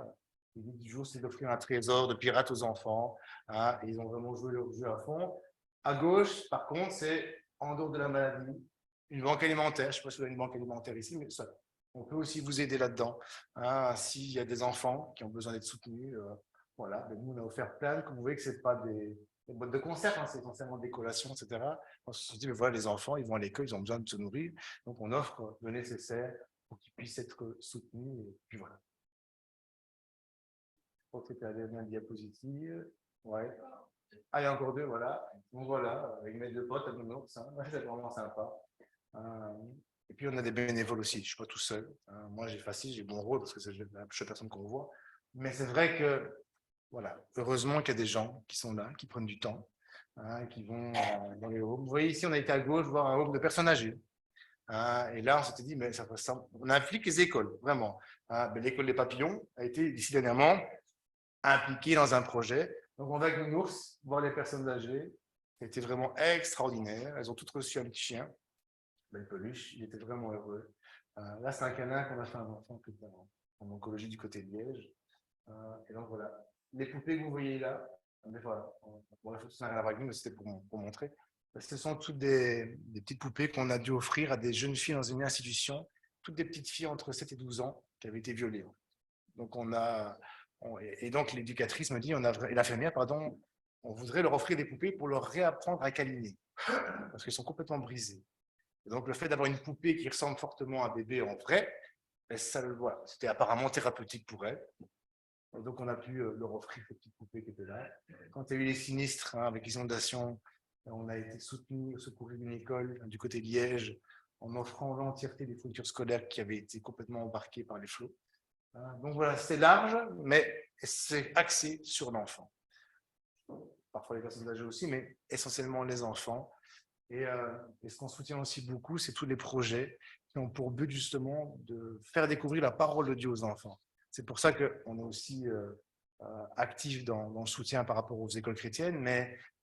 L'idée du jour, c'est d'offrir un trésor de pirates aux enfants. Et ils ont vraiment joué leur jeu à fond. À gauche, par contre, c'est en dehors de la maladie, une banque alimentaire. Je ne sais pas si vous avez une banque alimentaire ici, mais ça, on peut aussi vous aider là-dedans. S'il y a des enfants qui ont besoin d'être soutenus, voilà. Nous, on a offert plein. Comme vous voyez que ce n'est pas des boîtes de conserve, c'est essentiellement des collations, etc. On se dit, mais voilà, les enfants, ils vont à l'école, ils ont besoin de se nourrir. Donc, on offre le nécessaire pour qu'ils puissent être soutenus. Et puis voilà. Je crois que c'était la dernière diapositive. Ouais. Ah, il y a encore deux, voilà. Donc voilà, avec mes deux potes à nous, c'est vraiment sympa. Et puis on a des bénévoles aussi, je ne suis pas tout seul. Moi j'ai facile, j'ai bon rôle parce que c'est la seule personne qu'on voit. Mais c'est vrai que, voilà, heureusement qu'il y a des gens qui sont là, qui prennent du temps, qui vont dans les homes. Vous voyez ici, on a été à gauche voir un home de personnes âgées. Et là, on s'était dit, mais on implique les écoles, vraiment. L'école des papillons a été, d'ici dernièrement, impliquée dans un projet. Donc, on va avec Nounours voir les personnes âgées. C'était vraiment extraordinaire. Elles ont toutes reçu un petit chien, belle peluche. Il était vraiment heureux. Là, c'est un canin qu'on a fait un enfant en oncologie du côté de Liège. Et donc, voilà. Les poupées que vous voyez là, mais voilà, la photo, ça n'a rien à voir avec nous, mais c'était pour montrer. Ce sont toutes des petites poupées qu'on a dû offrir à des jeunes filles dans une institution, toutes des petites filles entre 7 et 12 ans qui avaient été violées. Donc, et donc l'éducatrice me dit, et l'infirmière, pardon, on voudrait leur offrir des poupées pour leur réapprendre à câliner, parce qu'elles sont complètement brisées. Et donc, le fait d'avoir une poupée qui ressemble fortement à un bébé en vrai, ben, voilà, c'était apparemment thérapeutique pour elle. Et donc, on a pu leur offrir cette petite poupée qui était là. Quand il y a eu les sinistres avec les inondations, on a été soutenu, secouru d'une école du côté de Liège en offrant l'entièreté des fournitures scolaires qui avaient été complètement embarquées par les flots. Donc voilà, c'est large, mais c'est axé sur l'enfant. Parfois les personnes âgées aussi, mais essentiellement les enfants. Et ce qu'on soutient aussi beaucoup, c'est tous les projets qui ont pour but justement de faire découvrir la parole de Dieu aux enfants. C'est pour ça qu'on est aussi actif dans le soutien par rapport aux écoles chrétiennes,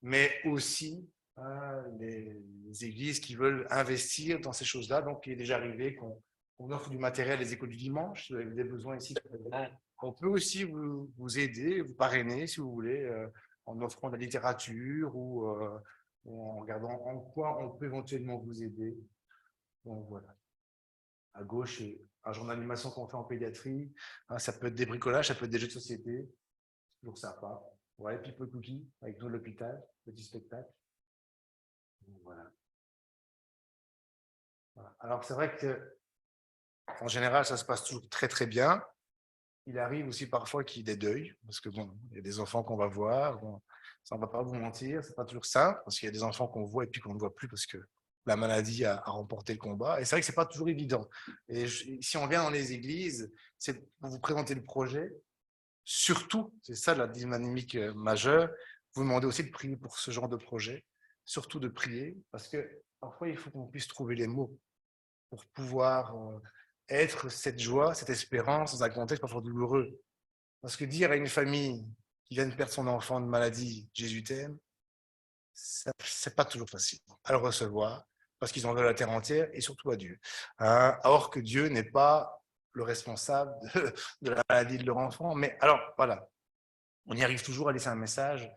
mais aussi les églises qui veulent investir dans ces choses-là. Donc, il est déjà arrivé qu'on offre du matériel à les écoles du dimanche. Si vous avez des besoins ici, on peut aussi vous aider, vous parrainer, si vous voulez, en offrant de la littérature ou en regardant en quoi on peut éventuellement vous aider. Donc voilà. À gauche, un genre d'animation qu'on fait en pédiatrie. Ça peut être des bricolages, ça peut être des jeux de société. Toujours sympa. Ouais, People Cookie avec nous l'hôpital, petit spectacle. Donc, voilà. Voilà. Alors c'est vrai que en général, ça se passe toujours très très bien. Il arrive aussi parfois qu'il y ait des deuils, parce que bon, il y a des enfants qu'on va voir. Bon, ça, on ne va pas vous mentir, c'est pas toujours simple, parce qu'il y a des enfants qu'on voit et puis qu'on ne voit plus parce que la maladie a remporté le combat. Et c'est vrai que c'est pas toujours évident. Et si on vient dans les églises, c'est pour vous présenter le projet. Surtout, c'est ça la dynamique majeure, vous demandez aussi de prier pour ce genre de projet. Surtout de prier, parce que parfois il faut qu'on puisse trouver les mots pour pouvoir être cette joie, cette espérance dans un contexte parfois douloureux. Parce que dire à une famille qui vient de perdre son enfant de maladie, Jésus t'aime, c'est pas toujours facile à le recevoir, parce qu'ils en veulent la terre entière et surtout à Dieu. Or que Dieu n'est pas le responsable de la maladie de leur enfant. Mais alors, voilà, on y arrive toujours à laisser un message,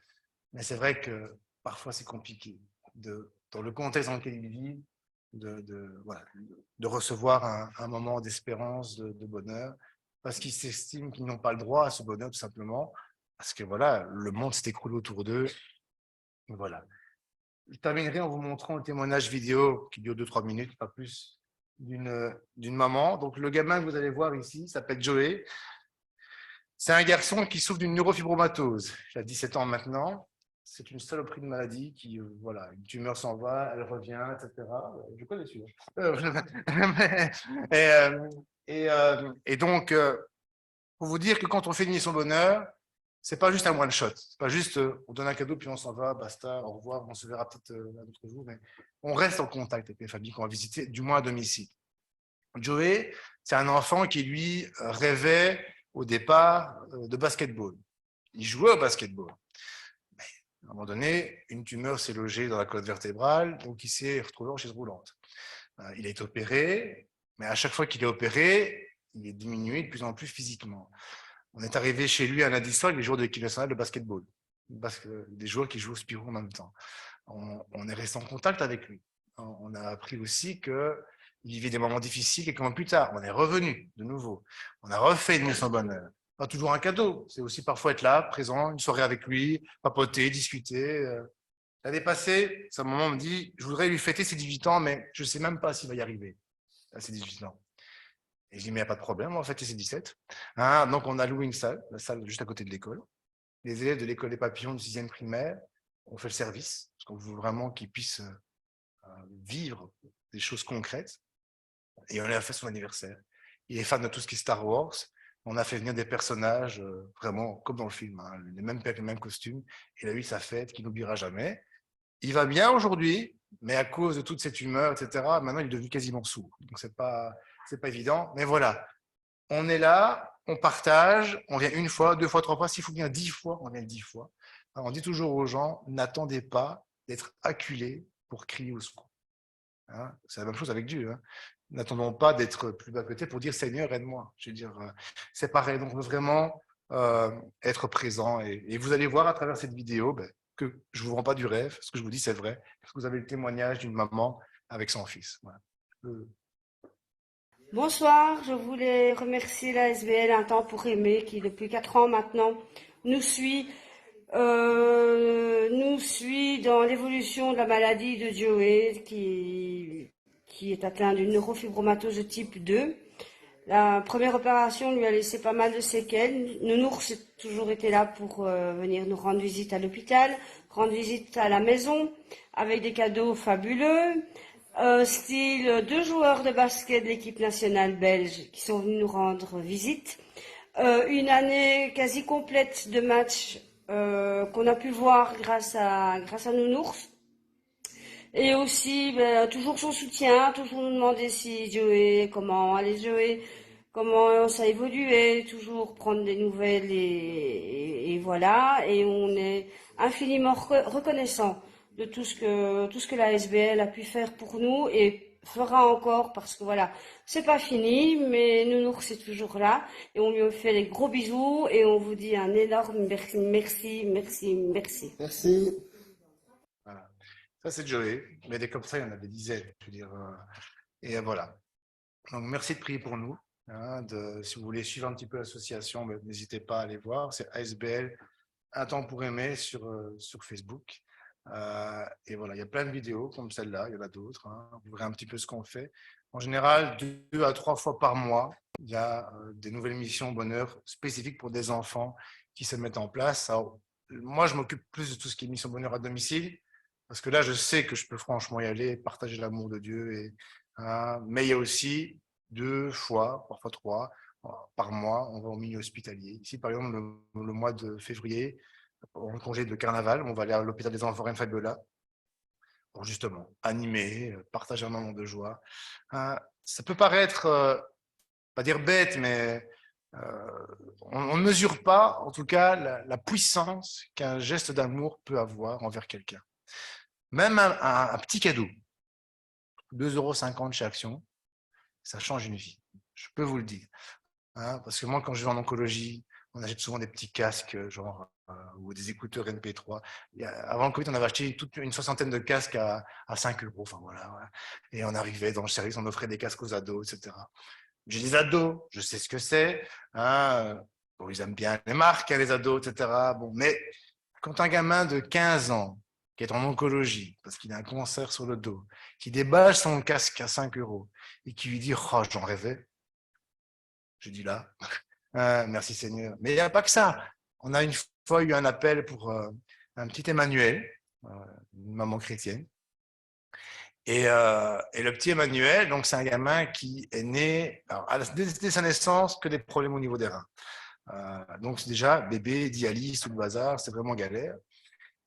mais c'est vrai que parfois c'est compliqué, dans le contexte dans lequel ils vivent, voilà, de recevoir un moment d'espérance, de bonheur, parce qu'ils s'estiment qu'ils n'ont pas le droit à ce bonheur tout simplement, parce que voilà, le monde s'est écroulé autour d'eux. Voilà. Je terminerai en vous montrant le témoignage vidéo qui dure 2-3 minutes, pas plus, d'une maman. Donc le gamin que vous allez voir ici s'appelle Joey. C'est un garçon qui souffre d'une neurofibromatose. Il a 17 ans maintenant. C'est une saloperie de maladie qui, voilà, une tumeur s'en va, elle revient, etc. Je connais celui-là. Et donc, pour vous dire que quand on fait nier son bonheur, c'est pas juste un one shot. C'est pas juste on donne un cadeau puis on s'en va, basta, au revoir, on se verra peut-être un autre jour. Mais on reste en contact avec les familles qu'on va visiter, du moins à domicile. Joey, c'est un enfant qui, lui, rêvait au départ de basketball. Il jouait au basketball. Mais à un moment donné, une tumeur s'est logée dans la colonne vertébrale, donc il s'est retrouvé en chaise roulante. Il a été opéré, mais à chaque fois qu'il est opéré, il est diminué de plus en plus physiquement. On est arrivé chez lui un lundi soir avec les joueurs de l'équipe nationale de basketball. Des joueurs qui jouent au Spirou en même temps. On est resté en contact avec lui. On a appris aussi que il vivait des moments difficiles quelques mois plus tard. On est revenu de nouveau. On a refait une son bonheur. Pas toujours un cadeau. C'est aussi parfois être là, présent, une soirée avec lui, papoter, discuter. L'année passée, sa maman me dit, je voudrais lui fêter ses 18 ans, mais je ne sais même pas s'il va y arriver à ses 18 ans. Et je dis, mais il n'y a pas de problème, on va fêter ses 17. Donc on a loué une salle, la salle juste à côté de l'école. Les élèves de l'école des papillons de 6e primaire ont fait le service, parce qu'on veut vraiment qu'ils puissent vivre des choses concrètes. Et on a fait son anniversaire. Il est fan de tout ce qui est Star Wars. On a fait venir des personnages vraiment comme dans le film, les mêmes costumes. Il a eu sa fête qu'il n'oubliera jamais. Il va bien aujourd'hui, mais à cause de toute cette humeur, etc., maintenant il est devenu quasiment sourd. Donc c'est pas évident. Mais voilà, on est là, on partage, on vient une fois, 2 fois, 3 fois. S'il faut bien 10 fois, on vient 10 fois. Alors, on dit toujours aux gens, n'attendez pas d'être acculés pour crier au secours. C'est la même chose avec Dieu. N'attendons pas d'être plus bas côté pour dire Seigneur, aide-moi. Je veux dire, c'est pareil. Donc, on veut vraiment être présent. Et vous allez voir à travers cette vidéo que je ne vous rends pas du rêve. Ce que je vous dis, c'est vrai. Parce que vous avez le témoignage d'une maman avec son fils. Voilà. Bonsoir, je voulais remercier la SBL Un temps pour aimer qui depuis 4 ans maintenant nous suit dans l'évolution de la maladie de Joey qui qui est atteint d'une neurofibromatose de type 2. La première opération lui a laissé pas mal de séquelles. Nounours a toujours été là pour venir nous rendre visite à l'hôpital, rendre visite à la maison, avec des cadeaux fabuleux. Style 2 joueurs de basket de l'équipe nationale belge qui sont venus nous rendre visite. Une année quasi complète de matchs qu'on a pu voir grâce à Nounours. Et aussi, toujours son soutien, toujours nous demander si jouer, comment aller jouer, comment ça évoluait, toujours prendre des nouvelles et voilà. Et on est infiniment reconnaissant de tout ce que la SBL a pu faire pour nous et fera encore parce que voilà, c'est pas fini, mais Nounours est toujours là et on lui fait des gros bisous et on vous dit un énorme merci, merci, merci, merci. Merci. Voilà. Ça, c'est Joey, mais des comme ça, il y en a des dizaines, je veux dire. Et voilà. Donc, merci de prier pour nous. Hein, si vous voulez suivre un petit peu l'association, n'hésitez pas à aller voir. C'est ASBL, Un temps pour aimer sur Facebook. Et voilà, il y a plein de vidéos comme celle-là, il y en a d'autres. Hein. Vous verrez un petit peu ce qu'on fait. En général, 2 à 3 fois par mois, il y a des nouvelles missions bonheur spécifiques pour des enfants qui se mettent en place. Alors, moi, je m'occupe plus de tout ce qui est mission bonheur à domicile, parce que là, je sais que je peux franchement y aller, partager l'amour de Dieu. Mais il y a aussi 2 fois, parfois 3 par mois, on va au milieu hospitalier. Ici, par exemple, le mois de février, en congé de carnaval, on va aller à l'hôpital des enfants Reine Fabiola pour justement animer, partager un moment de joie. Ça peut paraître, pas dire bête, mais on ne mesure pas, en tout cas, la puissance qu'un geste d'amour peut avoir envers quelqu'un. Même un petit cadeau, 2,50 € chez Action, ça change une vie. Je peux vous le dire. Parce que moi, quand je vais en oncologie, on achète souvent des petits casques, ou des écouteurs MP3. Avant le Covid, on avait acheté toute une 60aine de casques à 5 €. Enfin, voilà. Et on arrivait dans le service, on offrait des casques aux ados, etc. J'ai des ados, je sais ce que c'est. Bon, ils aiment bien les marques, les ados, etc. Bon, mais quand un gamin de 15 ans qui est en oncologie, parce qu'il a un cancer sur le dos, qui débâche son casque à 5 € et qui lui dit « Oh, j'en rêvais », je dis là, merci Seigneur. Mais il n'y a pas que ça. On a une fois eu un appel pour un petit Emmanuel, une maman chrétienne. Et le petit Emmanuel, donc c'est un gamin qui est né, alors, dès sa naissance, que des problèmes au niveau des reins. Donc déjà, bébé, dialyse, tout le bazar, c'était vraiment galère.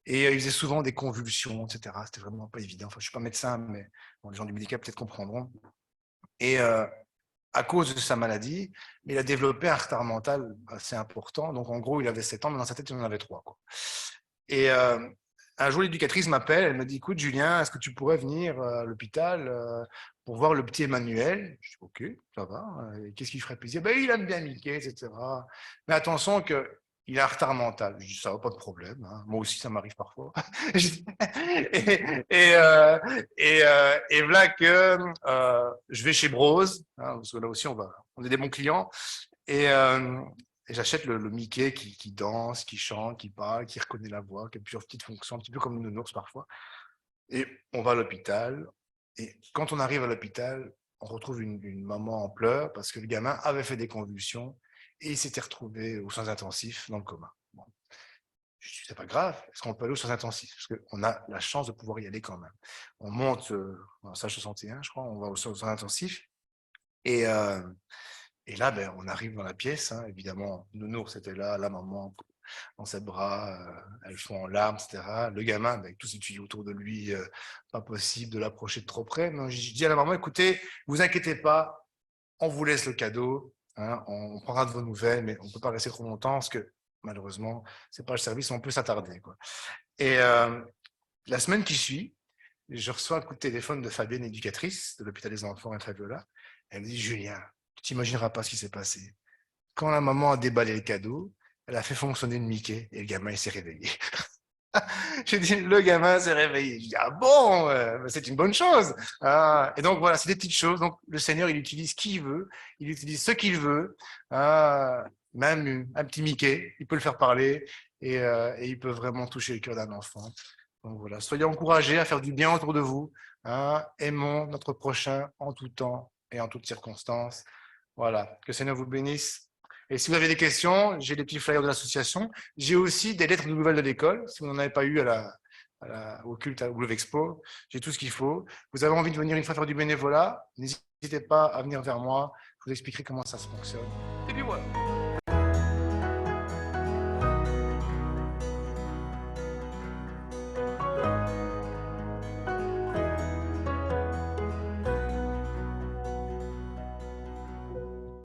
Et il faisait souvent des convulsions, etc. C'était vraiment pas évident. Enfin, je ne suis pas médecin, mais bon, les gens du médical peut-être comprendront. Et à cause de sa maladie, il a développé un retard mental assez important. Donc, en gros, il avait 7 ans, mais dans sa tête, il en avait 3. Quoi. Et un jour, l'éducatrice m'appelle, elle me dit « Écoute, Julien, est-ce que tu pourrais venir à l'hôpital pour voir le petit Emmanuel ?» Je dis « Ok, ça va. Qu'est-ce qui ferait plaisir ?» Il aime bien Mickey, etc. Mais attention qu'il a un retard mental. Je dis « Ça va, pas de problème. Hein. Moi aussi, ça m'arrive parfois. » Et voilà que je vais chez Bros, hein, parce que là aussi, on est des bons clients. Et j'achète le Mickey qui danse, qui chante, qui parle, qui reconnaît la voix, qui a plusieurs petites fonctions, un petit peu comme une nounours parfois. Et on va à l'hôpital. Et quand on arrive à l'hôpital, on retrouve une maman en pleurs parce que le gamin avait fait des convulsions et il s'était retrouvé aux soins intensifs dans le coma. Bon. Je dis, c'est pas grave, est-ce qu'on peut aller aux soins intensifs? Parce qu'on a la chance de pouvoir y aller quand même. On monte en sage 61, je crois, on va aux soins intensifs. Et là, on arrive dans la pièce, hein, évidemment, Nounours était là, la maman dans ses bras, elles font en larmes, etc. Le gamin, avec tous ces tuyaux autour de lui, pas possible de l'approcher de trop près. Mais je dis à la maman, écoutez, vous inquiétez pas, on vous laisse le cadeau, hein, on prendra de vos nouvelles, mais on ne peut pas rester trop longtemps parce que malheureusement, c'est pas le service, on peut s'attarder. Et la semaine qui suit, je reçois un coup de téléphone de Fabienne, éducatrice de l'hôpital des enfants à Fabiola. Elle me dit, Julien, tu n'imagineras pas ce qui s'est passé. Quand la maman a déballé le cadeau, elle a fait fonctionner le Mickey et le gamin il s'est réveillé. J'ai dit, le gamin s'est réveillé. Je dis, ah bon, c'est une bonne chose. Et donc voilà, c'est des petites choses. Donc le Seigneur, il utilise qui il veut, il utilise ce qu'il veut. Même un petit Mickey, il peut le faire parler et il peut vraiment toucher le cœur d'un enfant. Donc voilà, soyez encouragés à faire du bien autour de vous. hein. Aimons notre prochain en tout temps et en toutes circonstances. Voilà, que le Seigneur vous bénisse. Et si vous avez des questions, j'ai des petits flyers de l'association. J'ai aussi des lettres de nouvelles de l'école, si vous n'en avez pas eu au culte, au Love Expo. J'ai tout ce qu'il faut. Vous avez envie de venir une fois faire du bénévolat, n'hésitez pas à venir vers moi. Je vous expliquerai comment ça se fonctionne. Et puis voilà.